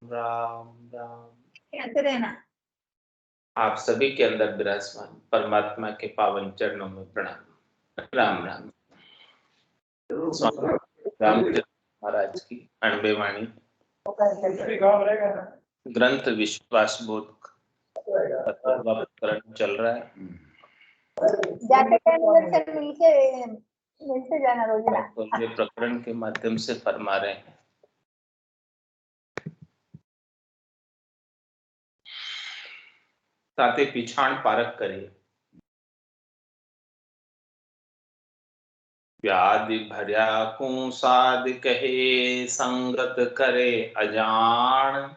राम राम। कहते रहना। आप सभी के अंदर विराजमान परमात्मा के पावन चरणों में प्रणाम। राम राम। स्वामी रामचंद्र महाराज की अणबे वाणी ग्रंथ विश्वास बोध प्रकरण चल रहा है। जाके मिलके जाना रोज। तो ये प्रकरण के माध्यम से फरमा रहे हैं। ताते पिछाण पारक करिए, व्याधि भर्या को साध कहे, संगत करे अजान।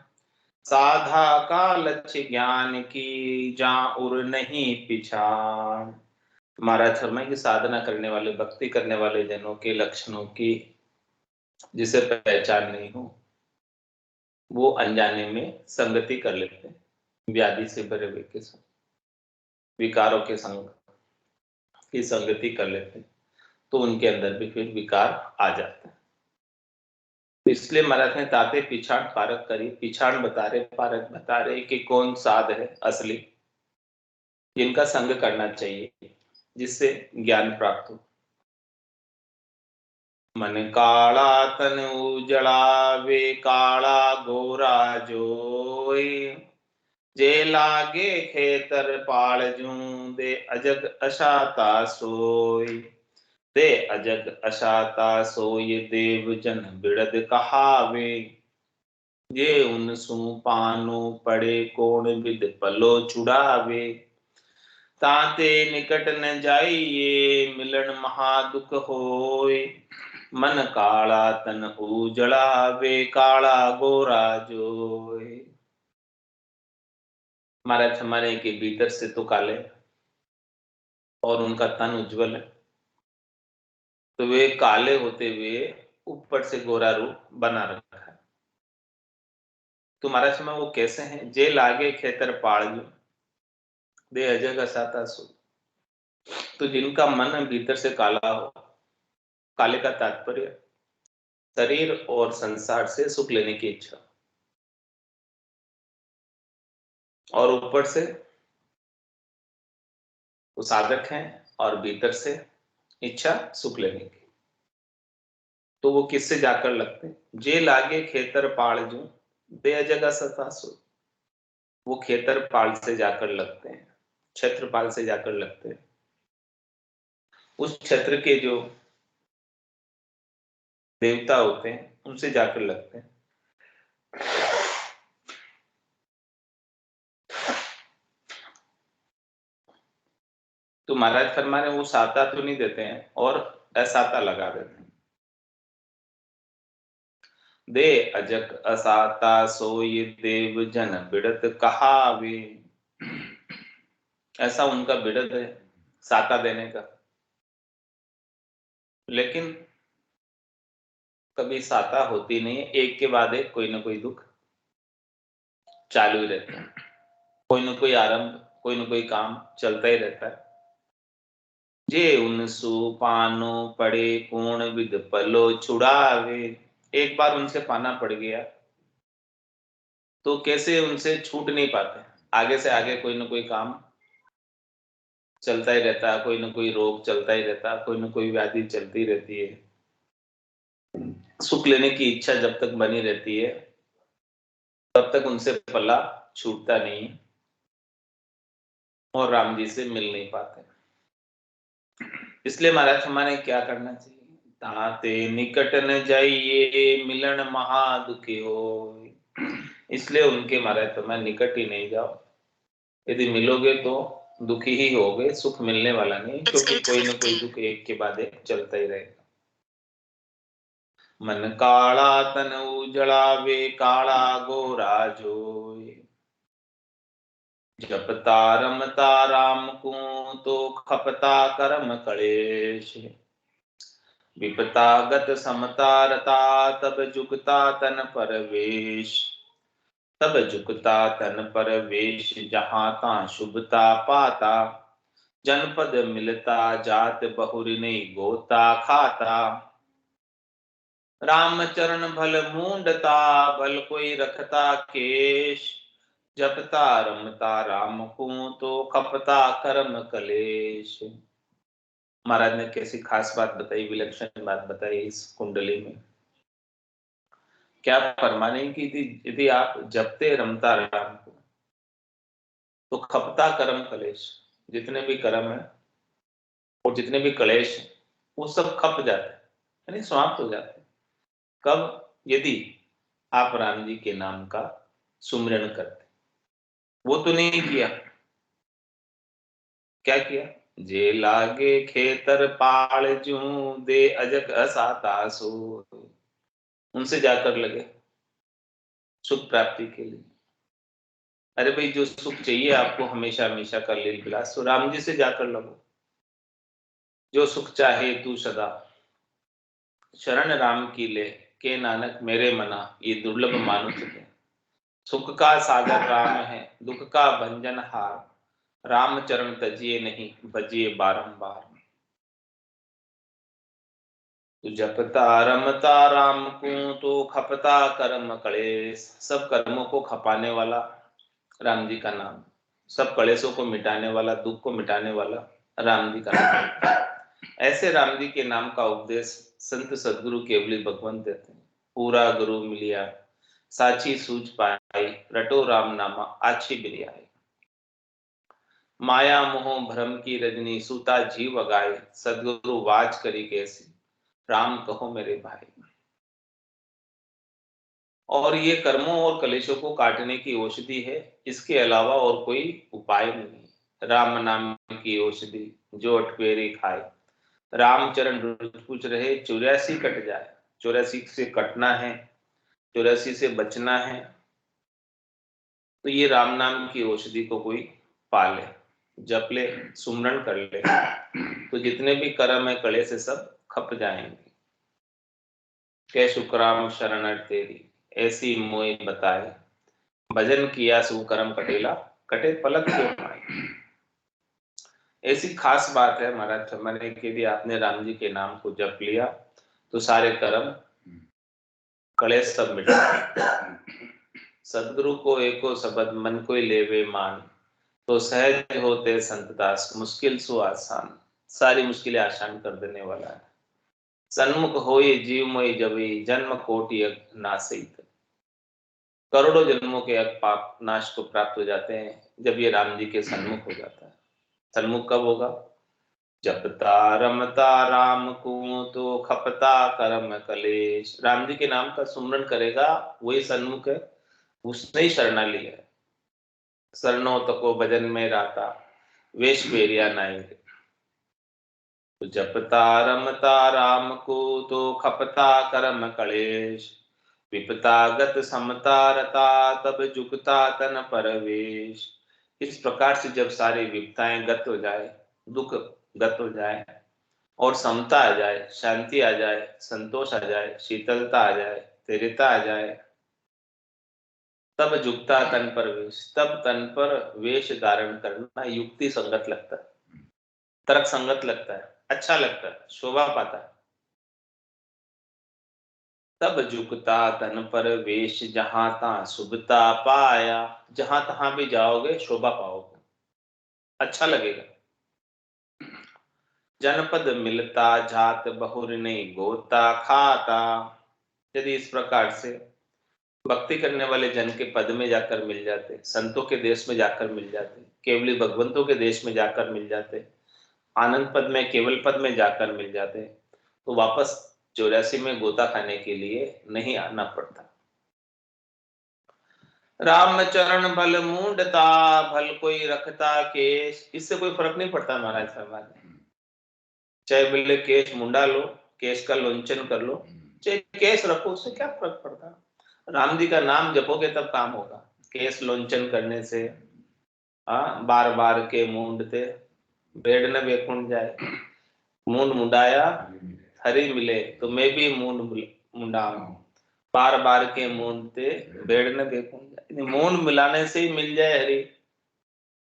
साधा का लक्ष्य ज्ञान की, जा उर नहीं पिछाण। महाराज फरमाए की साधना करने वाले, भक्ति करने वाले जनों के लक्षणों की जिसे पहचान नहीं हो, वो अनजाने में संगति कर लेते हैं। व्याधि से भरे हुए के संग, विकारों के संग की संगति कर लेते हैं, तो उनके अंदर भी फिर विकार आ जाता है। इसलिए महाराज ने ताते पिछाड़ पारक करी। पिछाड़ बता रहे, पारक बता रहे कि कौन साध है असली, जिनका संग करना चाहिए, जिससे ज्ञान प्राप्त हो। मन काला तन उजड़ा, वे काला गोरा जोई। जे लागे खेतर पालजू, दे अजग अशाता सोई। दे अजग अशाता सोय, देव जन बिड़द कहावे। ये उनसु पानो पड़े, कोण विद पलो छुड़ावे। ताते निकट न जाइए, मिलन महादुख होय। मन काला तन उजड़ा, वे काला गोरा जोय। महाराज हमारे के भीतर से तो काले और उनका तन उज्जवल है, तो वे काले होते हुए ऊपर से गोरा रूप बना रखा है। तो महाराज में वो कैसे हैं? जे लागे खेतर पाड़जू, दे अजग असाता सो। तो जिनका मन भीतर से काला हो, काले का तात्पर्य शरीर और संसार से सुख लेने की इच्छा, और ऊपर से वो साधक हैं और भीतर से इच्छा सुख लेने की, तो वो किससे जाकर लगते हैं? जे लागे खेतर पाड़जू, दे अजग असाता सो। वो खेतर पाल से जाकर लगते हैं, क्षेत्रपाल से जाकर लगते हैं। उस क्षेत्र के जो देवता होते हैं उनसे जाकर लगते हैं। तो महाराज फरमा रहे वो साता तो नहीं देते हैं और असाता लगा देते हैं। दे अजक असाता सोय, देव जन बिड़त कहावे। ऐसा उनका बिड़त है साता देने का, लेकिन कभी साता होती नहीं है। एक के बाद एक कोई ना कोई दुख चालू ही रहता है, कोई ना कोई आरंभ, कोई ना कोई काम चलता ही रहता है। जे उनसु पानो पड़े, पूर्ण विद पलो छुड़ावे। एक बार उनसे पाना पड़ गया तो कैसे उनसे छूट नहीं पाते, आगे से आगे कोई ना कोई काम चलता ही रहता है, कोई ना कोई रोग चलता ही रहता है, कोई ना कोई व्याधि चलती रहती है। सुख लेने की इच्छा जब तक बनी रहती है तब तक उनसे पल्ला छूटता नहीं और राम जी से मिल नहीं पाते। इसलिए महाराज हमारे क्या करना चाहिए? ताते निकट न जाइए, मिलन महादुखी हो। इसलिए उनके महाराज तुम्हें निकट ही नहीं जाओ। यदि मिलोगे तो दुखी ही होगे, सुख मिलने वाला नहीं, क्योंकि कोई ना कोई दुख एक के बाद एक चलता ही रहेगा। मन काला तन उजड़ा, वे काला गोरा जोय। जपता रमता राम को, तो खपता कर्म कलेश। विपतागत समता रता, तब जुगता तन परवेश। तब जुगता तन परवेश, जहां ता शुभता पाता। जनपद मिलता, जात बहुरी नहीं गोता खाता। राम चरण भल मूंडता, भल कोई रखता केश। जपता रमता राम को, तो खपता कर्म कलेश। महाराज ने कैसी खास बात बताई, विलक्षण बात बताई इस कुंडली में। क्या फरमाने की थी, यदि आप जपते रमता राम को तो खपता कर्म कलेश, जितने भी कर्म है और जितने भी कलेश है वो सब खप जाते हैं, यानी समाप्त हो जाते हैं। कब? यदि आप राम जी के नाम का सुमिरन करते। वो तो नहीं किया, क्या किया? जे लागे खेतर पाल जू, दे अजक असाता सो। उनसे जाकर लगे सुख प्राप्ति के लिए। अरे भाई, जो सुख चाहिए आपको हमेशा हमेशा का लील विलास, तो राम जी से जाकर लगो। जो सुख चाहे तू सदा, शरण राम की ले, के नानक मेरे मना, ये दुर्लभ मानुष है। सुख का सागर राम है, दुख का भंजन हार। राम चरण तजिए नहीं, भजिए बारंबार। तू जपता रमता राम को, तो खपता कर्म कलेश। सब कर्मों को खपाने वाला राम जी का नाम, सब कलेशों को मिटाने वाला, दुख को मिटाने वाला राम जी का नाम। ऐसे राम जी के नाम का उपदेश संत सदगुरु केवली भगवंत देते हैं। पूरा गुरु मिलिया, साची सूझ पाई, रटो राम नामा आछी बिरियाई। माया मोह भ्रम की रजनी, सूता जीव गाय। सदगुरु वाच करी कैसी, राम कहो मेरे भाई। और ये कर्मों और कलेशों को काटने की औषधि है, इसके अलावा और कोई उपाय नहीं। राम नाम की औषधि जो अटकेरी खाए। रामचरण रुच पुच रहे, 84 कट जाए। 84 से कटना है, 84 से बचना है, तो ये राम नाम की औषधि को कोई पाले, जप ले, सुमरन कर ले, तो जितने भी कर्म है कले से सब खप जाएंगे। कै शुक्राम शरण तेरी, ऐसी मोई बताए। भजन किया सु कर्म कटेला, कटे पलक क्यों पाए। ऐसी खास बात है महाराज फरमाने के लिए, आपने राम जी के नाम को जप लिया तो सारे कर्म कलेश सब मिट जाए। सदगुरु को एको शब्द मन को लेवे मान, तो सहज होते संत दास, मुश्किल सु आसान। सारी मुश्किलें आसान कर देने वाला है। सन्मुख होई जीव मोई जबी, जन्म कोटि नासित। करोड़ों जन्मों के पाप नाश को प्राप्त हो जाते हैं जब ये राम जी के सन्मुख हो जाता है। सन्मुख कब होगा? जपता रमता राम को, तो खपता कर्म कलेश। राम जी के नाम का सुमरन करेगा वही सन्मुख है, उसने ही शरणा लिया है। शरणों तको भजन में राता, वेश पेरिया नाई। तो जपता रमता राम को, तो खपता कर्म कलेश। विपतागत समता रता, तब झुकता तन परवेश। इस प्रकार से जब सारी विपताएं गत हो जाए, दुख गत हो जाए और समता आ जाए, शांति आ जाए, संतोष आ जाए, शीतलता आ जाए, स्थिरता आ जाए, तब झुकता तन पर वेश। तब तन पर वेश धारण करना युक्ति संगत लगता है, तर्क संगत लगता है, अच्छा लगता है, शोभा पाता है। तब झुकता तन पर वेश, जहां तहां शुभता पाया। जहां तहां भी जाओगे शोभा पाओगे, अच्छा लगेगा। जनपद मिलता जात, बहुर नहीं गोता खाता। यदि इस प्रकार से भक्ति करने वाले जन के पद में जाकर मिल जाते, संतों के देश में जाकर मिल जाते, केवली भगवंतों के देश में जाकर मिल जाते, आनंद पद में, केवल पद में जाकर मिल जाते, तो वापस 84 में गोता खाने के लिए नहीं आना पड़ता। राम चरण भल मूंडता, भल कोई रखता केश। इससे कोई फर्क नहीं पड़ता महाराज साहब, चाहे बोले केश मुंडा लो, केश का लोंचन कर लो, चाहे केश रखो, उससे क्या फर्क पड़ता। राम जी का नाम जपोगे तब काम होगा। केश लोंचन करने से, हाँ, बार बार के मूंडते, बेड़ न बेकुंड जाए। मूंड मुंडाया हरि मिले, तो मैं भी मूंड मुंडाऊं। बार बार के मूंडते, बेड़ न बेकुंड जाए। मूंड मिलाने से ही मिल जाए हरि,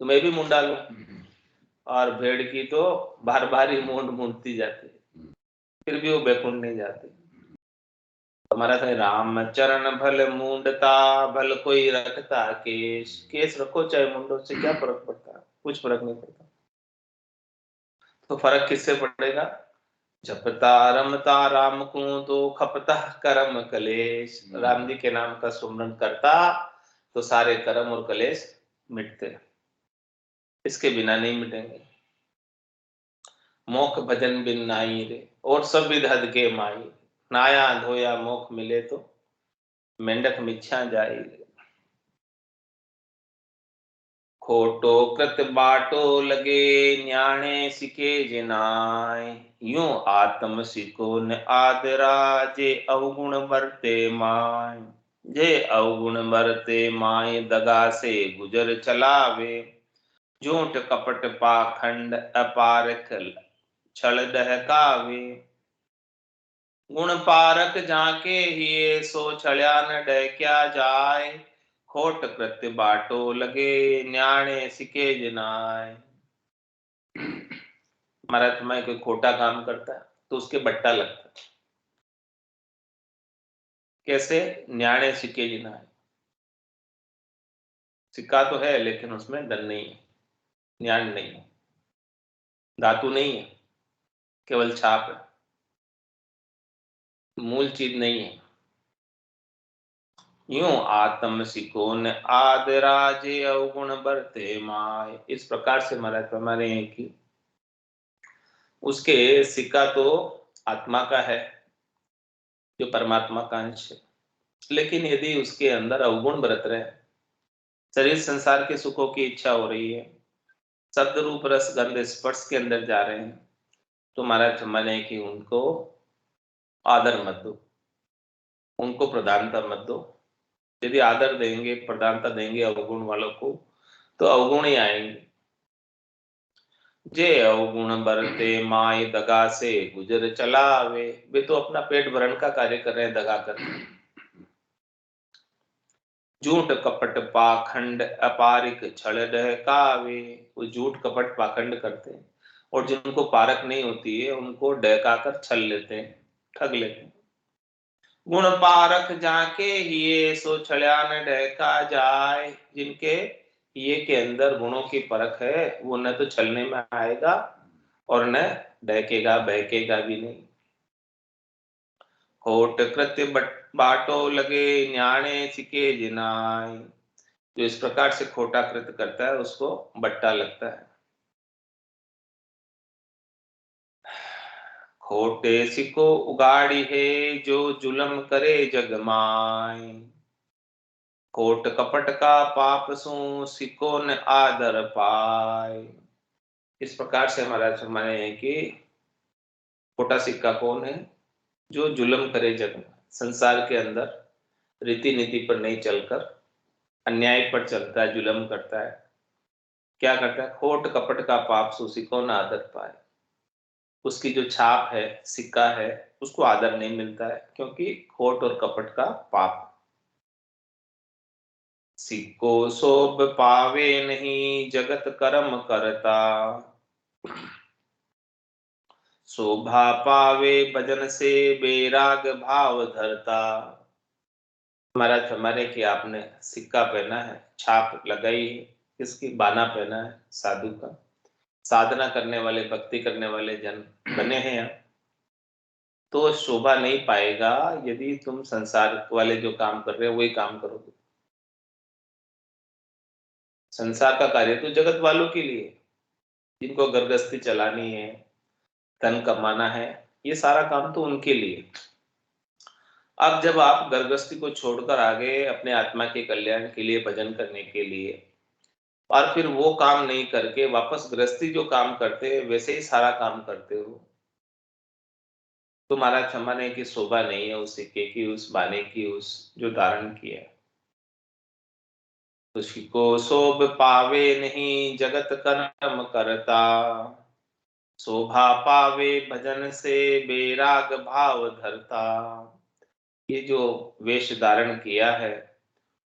तो मैं भी मुंडा लूं। और भेड़ की तो बार बार ही मूंड मूंडती जाती है, फिर भी वो बेकुंड नहीं जाती। हमारा था राम चरण भल मूंडता, भल कोई रखता केश। केश रखो चाहे मुंडो, से क्या फर्क पड़ता है? कुछ फर्क नहीं पड़ता। तो फर्क किससे पड़ेगा? जपता रमता राम को तो खपता कर्म कलेश। राम जी के नाम का सुमरन करता तो सारे कर्म और कलेश मिटते, इसके बिना नहीं मिटेंगे। मोख भजन बिन नाई रे, और सब विध हद के माई। नाया धोया मोख मिले तो मेंढक मिच्छा जाई रे। खोटो कृत बाटो लगे, न्याणे सिके जिनाय। यूं आत्म सिको न आदरा, जे अवगुण बरते माय। जे अवगुण बरते माय, दगा से गुजर चलावे। झूठ कपट पाखंड अपारख, छल दहकावे। गुण पारक जाके हिये, सो छल्या न डह क्या जाय। खोट कृत्य बाटो लगे, न्याणे सिके जिनाय। महाराज मैं कोई खोटा काम करता है तो उसके बट्टा लगता है। कैसे? न्याणे सिके जिनाय। सिक्का तो है लेकिन उसमें धन नहीं है, न्याण नहीं है, धातु नहीं है, केवल छाप है, मूल चीज नहीं है। यूं आत्म सिकोन आदराजे, अवगुण बरते माय। इस प्रकार से महाराज प्रमाण है कि उसके सिक्का तो आत्मा का है, जो परमात्मा का अंश है, लेकिन यदि उसके अंदर अवगुण बरत रहे, शरीर संसार के सुखों की इच्छा हो रही है, शब्द रूप रस गंध स्पर्श के अंदर जा रहे हैं, तो महाराज माने कि उनको आदर मत दो, उनको प्रधानता मत दो। यदि आदर देंगे, प्रधानता देंगे अवगुण वालों को, तो अवगुण ही आएंगे। जे अवगुण बरते माय, दगा से गुजर चलावे। वे तो अपना पेट भरण का कार्य कर रहे हैं, दगा कर। झूठ कपट पाखंड अपारिक, छल डहकावे। वो झूठ कपट पाखंड करते हैं, और जिनको पारक नहीं होती है उनको डहका कर छल लेते हैं, ठग लेते हैं। गुण पारक जाके हिये, सो छल्या न डहका जाए। जिनके ये के अंदर गुणों की परख है, वो न तो छलने में आएगा और न डहकेगा बहकेगा भी नहीं। खोट कृत्य बाटो लगे, न्याणे सिके जिनाय। जो इस प्रकार से खोटा कृत्य करता है उसको बट्टा लगता है। खोटे सिको उगाड़ी है, जो जुलम करे जग माय। खोट कपट का पाप सु, सिको न आदर पाए। इस प्रकार से हमारा माने है कि खोटा सिक्का कौन है? जो जुलम करे जग में, संसार के अंदर रीति नीति पर नहीं चलकर अन्याय पर चलता है, जुलम करता है। क्या करता है? खोट कपट का पाप सु, सिको न आदर पाए। उसकी जो छाप है, सिक्का है, उसको आदर नहीं मिलता है, क्योंकि खोट और कपट का पाप। सिक्को शोभ पावे नहीं, जगत कर्म करता। शोभा पावे भजन से, बेराग भाव धरता। महाराज हमारे कि आपने सिक्का पहना है, छाप लगाई है, किसकी? बाना पहना है साधु का। साधना करने वाले, भक्ति करने वाले जन बने हैं आप, तो शोभा नहीं पाएगा यदि तुम संसार वाले जो काम कर रहे हो वही काम करोगे। संसार का कार्य तो जगत वालों के लिए, जिनको गृहस्थी चलानी है, धन कमाना है, ये सारा काम तो उनके लिए। अब जब आप गृहस्थी को छोड़कर आगे अपने आत्मा के कल्याण के लिए, भजन करने के लिए, और फिर वो काम नहीं करके वापस गृहस्थी जो काम करते हैं वैसे ही सारा काम करते हो, तो महाराज क्षमा ने की शोभा नहीं है उस सिक्के की, उस बाने की, उस जो धारण किया। उसको शोभ पावे नहीं, जगत कर्म करता। शोभा पावे भजन से, बेराग भाव धरता। ये जो वेश धारण किया है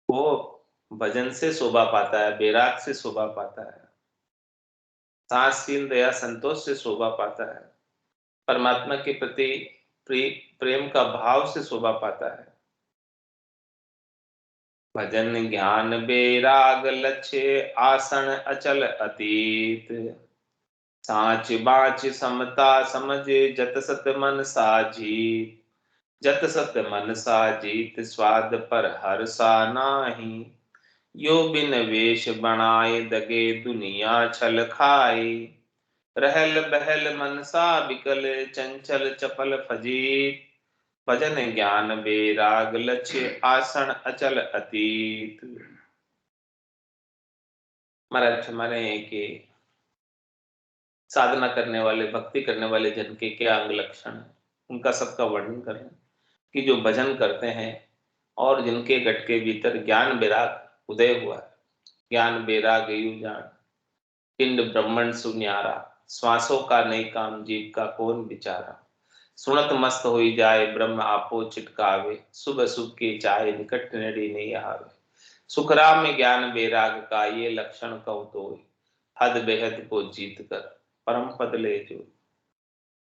वो भजन से शोभा पाता है, बेराग से शोभा पाता है, साहसीन दया संतोष से शोभा पाता है, परमात्मा के प्रति प्रेम का भाव से शोभा पाता है। भजन ज्ञान बेराग लक्ष्य आसन अचल अतीत, साच बाच समता समझ जत सत मन साजीत, जत सत मन साजीत स्वाद पर हर सा नाही, यो बिन वेश बनाए दगे दुनिया छल खाए, रहल बहल मनसा बिकल चंचल चपल फजीत, भजन ज्ञान बेराग लक्ष्य आसन अचल अतीत। महाराज हमारे कि साधना करने वाले भक्ति करने वाले जन के क्या अंग लक्षण है, उनका सबका वर्णन कर रहे हैं कि जो भजन करते हैं और जिनके गट के भीतर ज्ञान बेराग उदय हुआ है, ज्ञान बेराग यू जान, पिंड ब्रह्मण सुन्यारा, श्वासों का नहीं काम जीव का कौन बिचारा, सुनत मस्त होई जाए ब्रह्म आपो चिटकावे, सुबह सुख की चाहे निकट नड़ी नहीं आवे, सुखराम में ज्ञान बेराग का ये लक्षण कहो तो हद बेहद को जीत कर परम पद ले जो।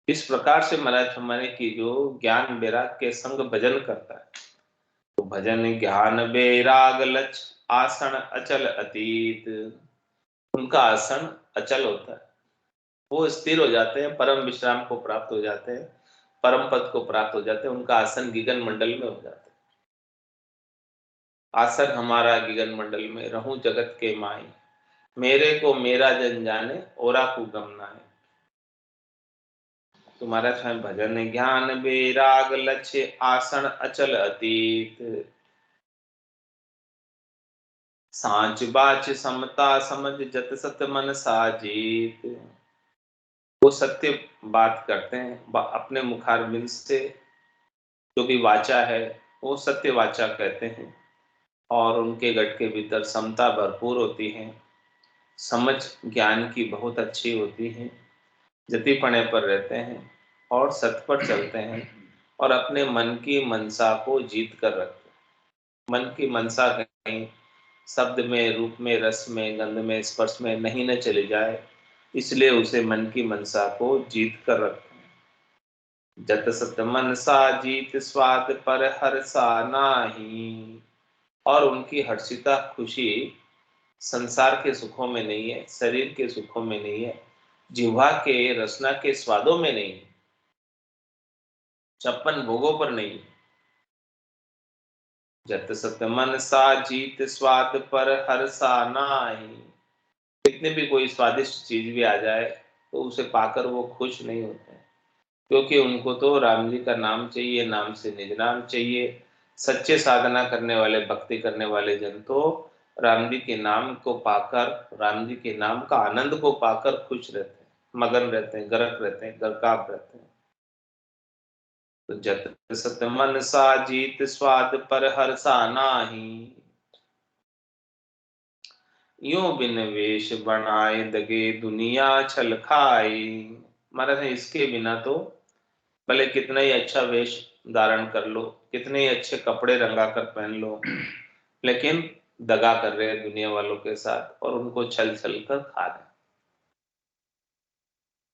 इस प्रकार से महाराज हमारे की जो ज्ञान बेराग के संग भजन करता है, तो भजन ज्ञान बेराग लक्ष्य आसन अचल अतीत, उनका आसन अचल होता है, वो स्थिर हो जाते हैं, परम विश्राम को प्राप्त हो जाते हैं, परम पद को प्राप्त हो जाते हैं, उनका आसन गगन मंडल में हो जाता है। आसन हमारा गगन मंडल में, रहूं जगत के माई, मेरे को मेरा जन जाने ओरा को गमना है। तुम्हारा स्वयं भजन ज्ञान बेराग लक्ष्य आसन अचल अतीत, सांच बाच समता समझ जत सत मन साजीत, वो सत्य बात करते हैं, अपने मुखारबिंद से जो भी वाचा है वो सत्य वाचा कहते हैं, और उनके गट के भीतर समता भरपूर होती है, समझ ज्ञान की बहुत अच्छी होती है, जतिपने पर रहते हैं और सत्य पर चलते हैं, और अपने मन की मनसा को जीत कर रखते हैं। मन की मनसा कहीं शब्द में, रूप में, रस में, गंध में, स्पर्श में नहीं न चली जाए, इसलिए उसे मन की मनसा को जीत कर रखते हैं। जत सत मनसा जीत स्वाद पर हर सा नाही, और उनकी हर्षिता खुशी संसार के सुखों में नहीं है, शरीर के सुखों में नहीं है, जिह्वा के रसना के स्वादों में नहीं है, 56 भोगों पर नहीं है। जत सत मन सा जीत स्वाद पर हर सा नाही, कितने भी कोई स्वादिष्ट चीज भी आ जाए तो उसे पाकर वो खुश नहीं होते, क्योंकि उनको तो राम जी का नाम चाहिए, नाम से निज नाम चाहिए। सच्चे साधना करने वाले, भक्ति करने वाले जन तो राम जी के नाम को पाकर, राम जी के नाम का आनंद को पाकर खुश रहते हैं, मगन रहते हैं, गरक रहते हैं, गरकाब रहते हैं। तो जत सत मन सा जीत स्वाद पर हर सा नाही, यूं बिन वेश बनाए दगे दुनिया छल खाई। महाराज इसके बिना तो भले कितना ही अच्छा वेश धारण कर लो, कितने ही अच्छे कपड़े रंगा कर पहन लो, लेकिन दगा कर रहे हैं दुनिया वालों के साथ और उनको छल छल कर खा रहे।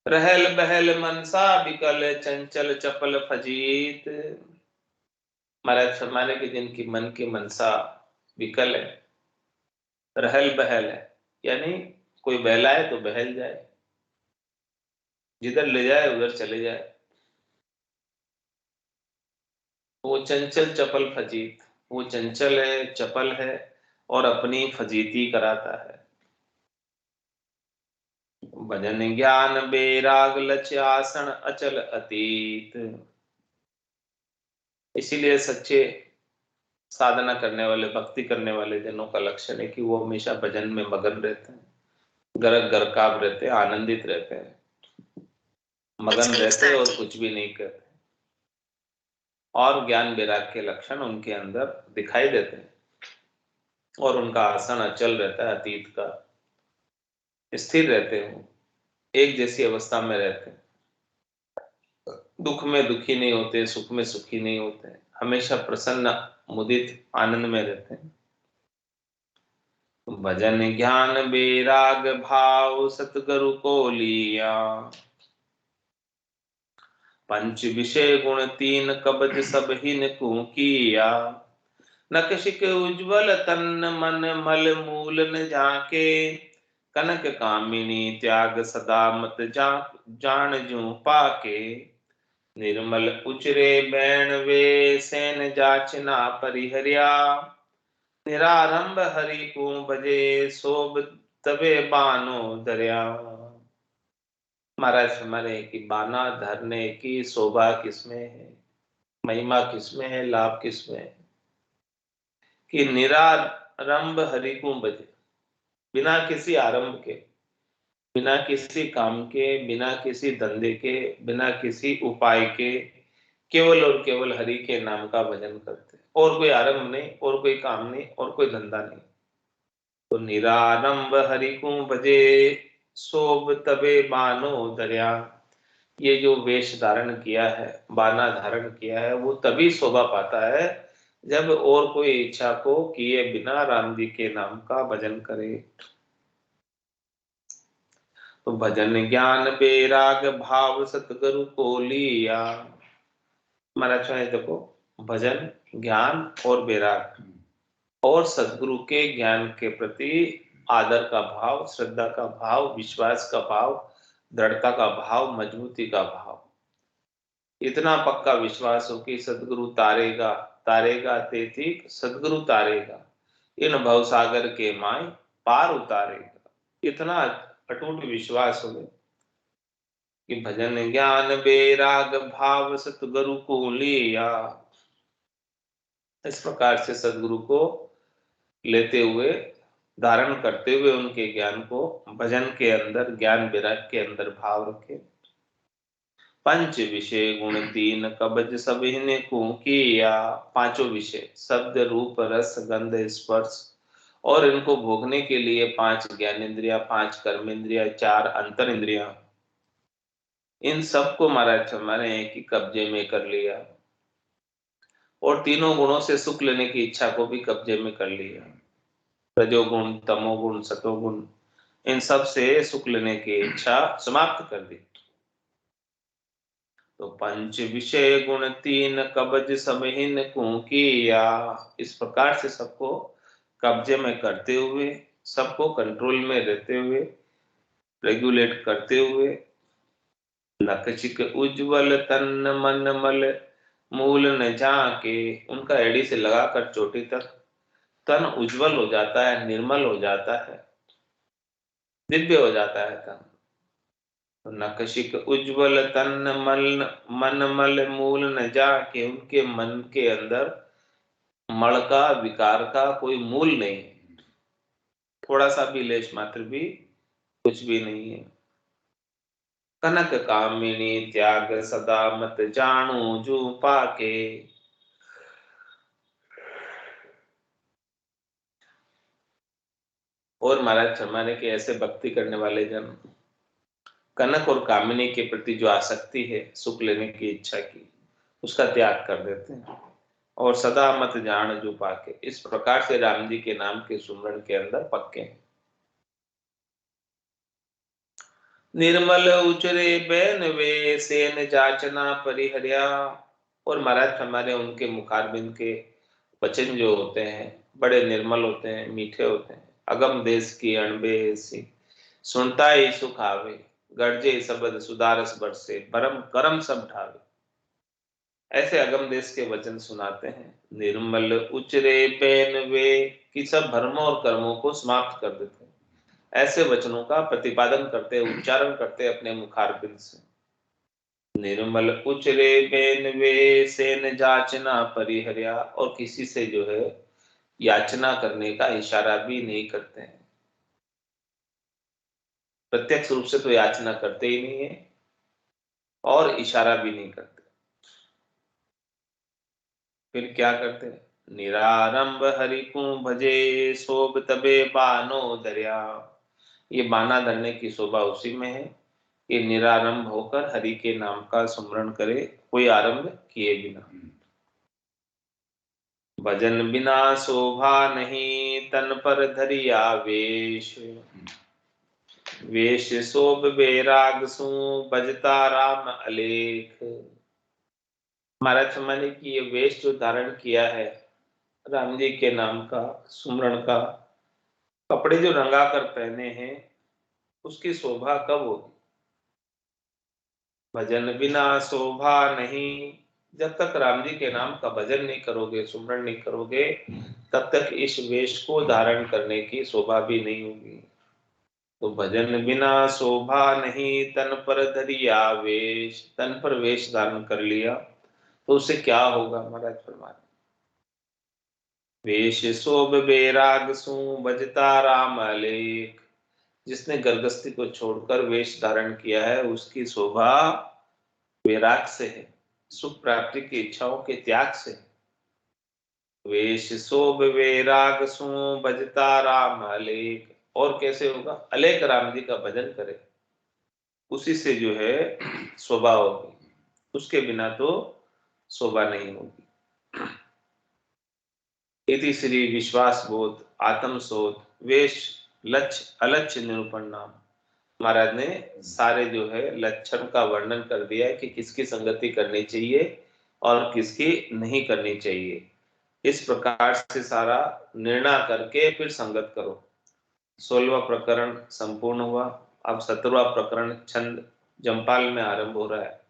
रहल बहल मनसा बिकल चंचल चपल फजीत, महाराज फरमाने के जिनकी मन की मनसा विकल है, रहल बहल है, यानी कोई बहलाए तो बहल जाए, जिधर ले जाए उधर चले जाए, वो चंचल चपल फजीत, वो चंचल है, चपल है और अपनी फजीती कराता है। भजन ज्ञान बेराग लक्ष्य आसन अचल अतीत, इसीलिए सच्चे साधना करने वाले, भक्ति करने वाले जनों का लक्षण है कि वो हमेशा भजन में मगन रहते हैं, गरक गरकाब रहते हैं, आनंदित रहते हैं, मगन रहते हैं और कुछ भी नहीं करते, और ज्ञान वैराग के लक्षण उनके अंदर दिखाई देते हैं, और उनका आसन अचल रहता है, अतीत का, स्थिर रहते हैं, एक जैसी अवस्था में रहते हैं, दुख में दुखी नहीं होते, सुख में सुखी नहीं होते, हमेशा प्रसन्न मुदित आनंद में रहते हैं। भजन ज्ञान बेराग भाव सतगुरु को लिया, पंच विषय गुण तीन कबज सब हिन किया, नकशिक उज्ज्वल तन मन मल मूल न जाके, कनक कामिनी त्याग सदा मत जान जू पाके, निर्मल उचरे बैण वे सेन जाचना परिहरिया, निरारंभ हरि को बजे सोब तबे बानो दरिया। महाराज हमारे की बाना धरने की शोभा किसमें है, महिमा किसमें है, लाभ किसमें है कि निरारंभ हरि को बजे, बिना किसी आरंभ के, बिना किसी काम के, बिना किसी धंधे के, बिना किसी उपाय के, केवल और केवल हरि के नाम का भजन करते, और कोई आरंभ नहीं, और कोई काम नहीं, और कोई धंधा नहीं। तो निरारंभ हरि को भजे सोब तबे बानो दरिया, ये जो वेश धारण किया है, बाना धारण किया है, वो तभी शोभा पाता है जब और कोई इच्छा को किए बिना राम जी के नाम का भजन करे। तो भजन ज्ञान बेराग भाव सतगुरु को लिया। महाराज देखो, भजन ज्ञान और बेराग और सदगुरु के ज्ञान के प्रति आदर का भाव, श्रद्धा का भाव, विश्वास का भाव, दृढ़ता का भाव, मजबूती का भाव, इतना पक्का विश्वास हो कि सदगुरु तारेगा तारेगा तेतिक सदगुरु तारेगा, इन भवसागर के माय पार उतारेगा, इतना अटूट विश्वास हो कि भजन ज्ञान बेराग भाव सतगुरु को लिया। इस प्रकार से सदगुरु को लेते हुए, धारण करते हुए उनके ज्ञान को भजन के अंदर, ज्ञान विराग के अंदर भाव रखे। पंच विषय गुण तीन कबज सब हिने को किया, पांचों विषय शब्द रूप रस गंध स्पर्श, और इनको भोगने के लिए पांच ज्ञानेंद्रिया, पांच कर्मेंद्रिया, चार अंतर इंद्रिया, इन सबको महाराज हमारे की कब्जे में कर लिया, और तीनों गुणों से सुख लेने की इच्छा को भी कब्जे में कर लिया। रजोगुण, तमोगुण, सतोगुण, इन सब से सुख लेने की इच्छा समाप्त कर दी। तो पंच विषय गुण तीन कब्ज सब हिन को किया, इस प्रकार से सबको कब्जे में करते हुए, सबको कंट्रोल में रहते हुए, रेगुलेट करते हुए, नकशिक उज्ज्वल तन मन मल मूल न जाके, उनका एड़ी से लगाकर चोटी तक तन उज्जवल हो जाता है, निर्मल हो जाता है, दिव्य हो जाता है तन। नकशिक उज्ज्वल तन मन मल मूल न जाके, उनके मन के अंदर मल का, विकार का कोई मूल नहीं है, थोड़ा सा भी, लेश मात्र भी कुछ भी नहीं है। कनक कामिनी त्याग सदा मत जानू जो पाके, और महाराज हमारे के ऐसे भक्ति करने वाले जन कनक और कामिनी के प्रति जो आसक्ति है, सुख लेने की इच्छा की, उसका त्याग कर देते हैं, और सदा मत जान जो पाके, इस प्रकार से राम जी के नाम के सुमरण के अंदर पक्के हैं। निर्मल उचरे बैन वे सेन जाचना परिहरिया, और महाराज हमारे उनके मुखारबिंद के वचन जो होते हैं बड़े निर्मल होते हैं, मीठे होते हैं। अगम देश की अणबे सी सुनता ही सुख आवे, गर्जे सबद सुदारस बरसे परम करम सब ढावे, ऐसे अगम देश के वचन सुनाते हैं। निर्मल उचरे पेन वे, कि सब भ्रमों और कर्मों को समाप्त कर देते हैं, ऐसे वचनों का प्रतिपादन करते, उच्चारण करते अपने मुखारबिंद से। निर्मल उचरे पेन वे सेन जाचना परिहरिया, और किसी से जो है याचना करने का इशारा भी नहीं करते हैं, प्रत्यक्ष रूप से तो याचना करते ही नहीं है, और इशारा भी नहीं करते। फिर क्या करते हैं? निरारंभ हरि को भजे शोभ तबे बानो दरिया, ये बाना धरने की शोभा उसी में है कि निरारंभ होकर हरि के नाम का स्मरण करे, कोई आरंभ किए बिना। भजन बिना शोभा नहीं तन पर धरिया वेश, वेश शोभ बेराग सु भजता राम अलेख। महाराज सम्मानी की ये वेश जो धारण किया है राम जी के नाम का सुमरण का, कपड़े जो रंगा कर पहने हैं, उसकी शोभा कब होगी? भजन बिना शोभा नहीं। जब तक राम जी के नाम का भजन नहीं करोगे, सुमरण नहीं करोगे, तब तक इस वेश को धारण करने की शोभा भी नहीं होगी। तो भजन बिना शोभा नहीं, तन पर धरिया वेश। तन पर वेश धारण कर लिया तो उससे क्या होगा? महाराज फरमाते, वेश शोभ बेराग सु बजता राम अलेख। जिसने गर्गस्थी को छोड़कर वेश धारण किया है, उसकी शोभा वैराग से है, सुख प्राप्ति की इच्छाओं के त्याग से है। वेश शोभ वैराग सु बजता राम अलेख। और कैसे होगा? अलेख राम जी का भजन करे, उसी से जो है शोभा होगी, उसके बिना तो शोभा नहीं होगी। इति श्री विश्वास बोध आत्म शोध वेश लक्ष्य अलक्ष्य निरूपण नाम। महाराज ने सारे जो है लक्षण का वर्णन कर दिया है कि किसकी संगति करनी चाहिए और किसकी नहीं करनी चाहिए। इस प्रकार से सारा निर्णय करके फिर संगत करो। 16वां प्रकरण संपूर्ण हुआ। अब 17वां प्रकरण छंद जमपाल में आरंभ हो रहा है।